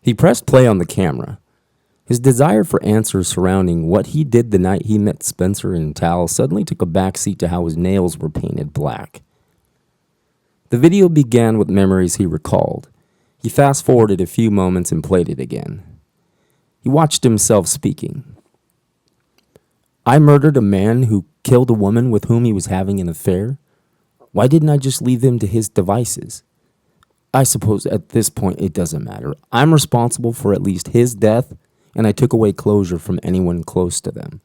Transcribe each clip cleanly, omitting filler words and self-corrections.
He pressed play on the camera. His desire for answers surrounding what he did the night he met Spencer in Tal suddenly took a backseat to how his nails were painted black. The video began with memories he recalled. He fast-forwarded a few moments and played it again. He watched himself speaking. I murdered a man who killed a woman with whom he was having an affair. Why didn't I just leave him to his devices? I suppose at this point it doesn't matter. I'm responsible for at least his death, and I took away closure from anyone close to them.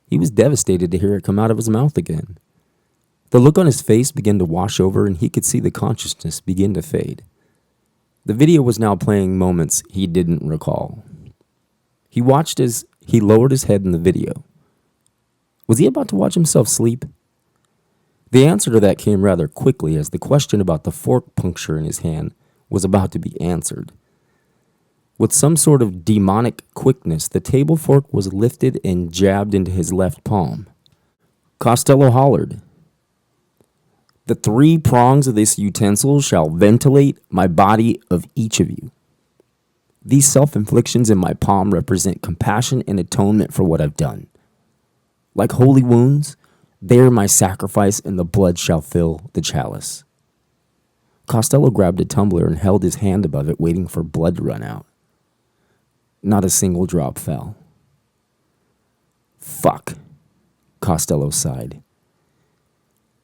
He was devastated to hear it come out of his mouth again. The look on his face began to wash over, and he could see the consciousness begin to fade. The video was now playing moments he didn't recall. He watched as he lowered his head in the video. Was he about to watch himself sleep? The answer to that came rather quickly as the question about the fork puncture in his hand was about to be answered. With some sort of demonic quickness, the table fork was lifted and jabbed into his left palm. Costello hollered, "The 3 prongs of this utensil shall ventilate my body of each of you. These self-inflictions in my palm represent compassion and atonement for what I've done. Like holy wounds, they are my sacrifice, and the blood shall fill the chalice." Costello grabbed a tumbler and held his hand above it, waiting for blood to run out. Not a single drop fell. Fuck, Costello sighed.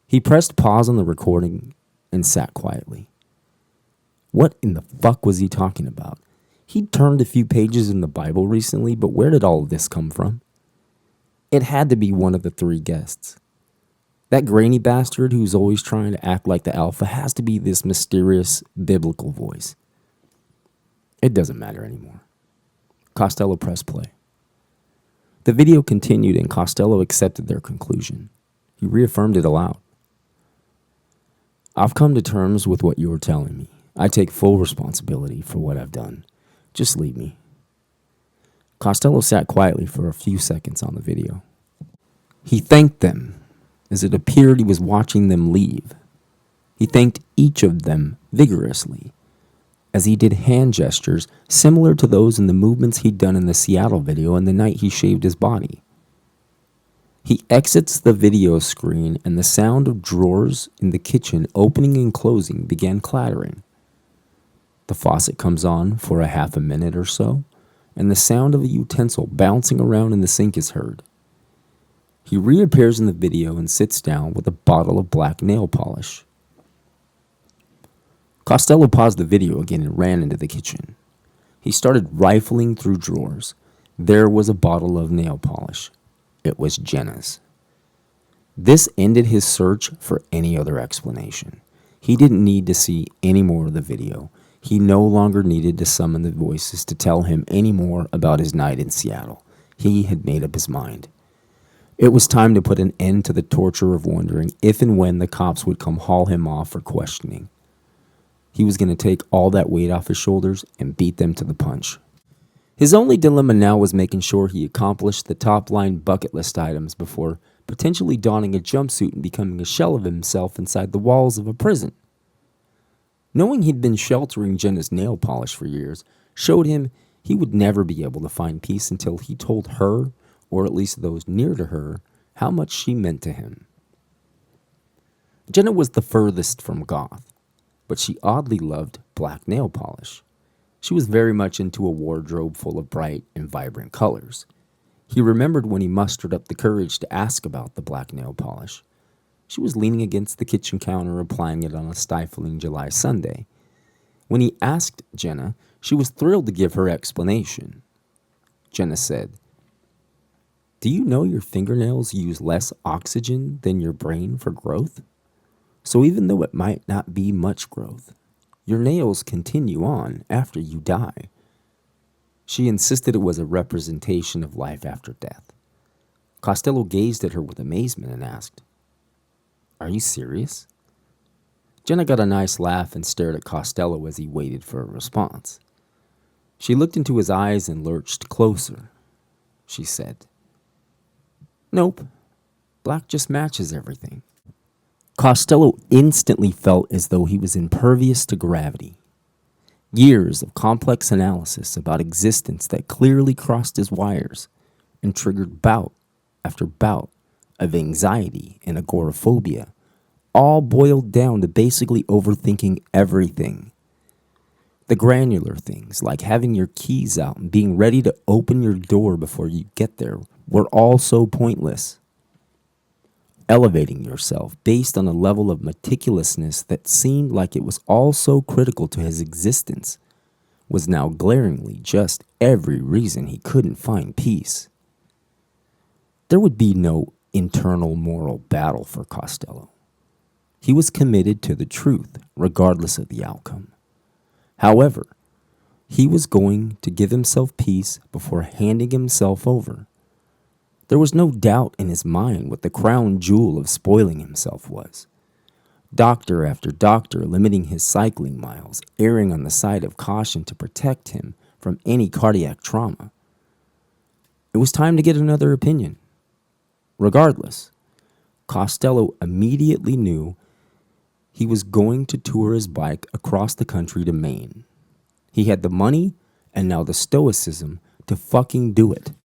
He pressed pause on the recording and sat quietly. What in the fuck was he talking about? He'd turned a few pages in the Bible recently, but where did all of this come from? It had to be one of the 3 guests. That grainy bastard who's always trying to act like the alpha has to be this mysterious biblical voice. It doesn't matter anymore. Costello pressed play. The video continued and Costello accepted their conclusion. He reaffirmed it aloud. I've come to terms with what you were telling me. I take full responsibility for what I've done. Just leave me. Costello sat quietly for a few seconds on the video. He thanked them as it appeared he was watching them leave. He thanked each of them vigorously as he did hand gestures similar to those in the movements he'd done in the Seattle video and the night he shaved his body. He exits the video screen and the sound of drawers in the kitchen opening and closing began clattering. The faucet comes on for a half a minute or so, and the sound of a utensil bouncing around in the sink is heard. He reappears in the video and sits down with a bottle of black nail polish. Costello paused the video again and ran into the kitchen. He started rifling through drawers. There was a bottle of nail polish. It was Jenna's. This ended his search for any other explanation. He didn't need to see any more of the video. He no longer needed to summon the voices to tell him any more about his night in Seattle. He had made up his mind. It was time to put an end to the torture of wondering if and when the cops would come haul him off for questioning. He was going to take all that weight off his shoulders and beat them to the punch. His only dilemma now was making sure he accomplished the top-line bucket list items before potentially donning a jumpsuit and becoming a shell of himself inside the walls of a prison. Knowing he'd been sheltering Jenna's nail polish for years showed him he would never be able to find peace until he told her, or at least those near to her, how much she meant to him. Jenna was the furthest from goth, but she oddly loved black nail polish. She was very much into a wardrobe full of bright and vibrant colors. He remembered when he mustered up the courage to ask about the black nail polish. She was leaning against the kitchen counter, applying it on a stifling July Sunday. When he asked Jenna, she was thrilled to give her explanation. Jenna said, "Do you know your fingernails use less oxygen than your brain for growth? So even though it might not be much growth, your nails continue on after you die." She insisted it was a representation of life after death. Costello gazed at her with amazement and asked, "Are you serious?" Jenna got a nice laugh and stared at Costello as he waited for a response. She looked into his eyes and lurched closer. She said, "Nope, black just matches everything." Costello instantly felt as though he was impervious to gravity. Years of complex analysis about existence that clearly crossed his wires and triggered bout after bout of anxiety and agoraphobia, all boiled down to basically overthinking everything. The granular things, like having your keys out and being ready to open your door before you get there, were all so pointless. Elevating yourself based on a level of meticulousness that seemed like it was all so critical to his existence was now glaringly just every reason he couldn't find peace. There would be no internal moral battle for Costello. He was committed to the truth, regardless of the outcome. However, he was going to give himself peace before handing himself over. There was no doubt in his mind what the crown jewel of spoiling himself was. Doctor after doctor limiting his cycling miles, erring on the side of caution to protect him from any cardiac trauma. It was time to get another opinion. Regardless, Costello immediately knew he was going to tour his bike across the country to Maine. He had the money and now the stoicism to fucking do it.